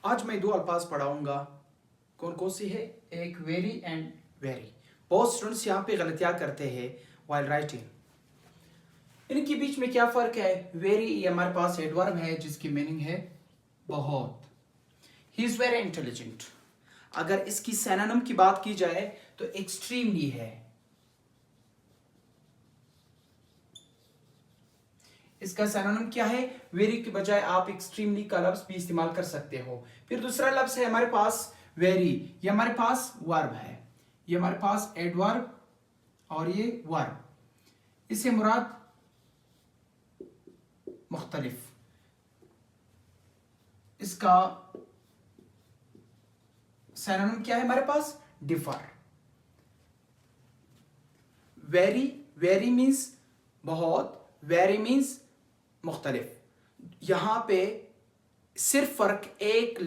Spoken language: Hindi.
आज मैं दो अल्फाज पढ़ाऊंगा। कौन कौन सी है? एक वेरी एंड वेरी। बहुत स्टूडेंट्स यहाँ पे गलतियां करते हैं वाइल राइटिंग। इनके बीच में क्या फर्क है? वेरी ये हमारे पास एडवर्ब है जिसकी मीनिंग है बहुत। He is very intelligent. अगर इसकी सिनोनिम की बात की जाए तो एक्सट्रीमली है। इसका सिनोनिम क्या है? वेरी के बजाय आप एक्सट्रीमली का लफ्ज भी इस्तेमाल कर सकते हो। फिर दूसरा लफ्ज है हमारे पास वेरी। ये हमारे पास वर्ब है। ये हमारे पास एडवर्ब और ये वर्ब। इससे मुराद मुख्तलिफ। इसका सिनोनिम क्या है हमारे पास? डिफर। वेरी, वेरी मीन्स बहुत, वेरी मीन्स मुख्तलिफ। यहां पे सिर्फ फर्क एक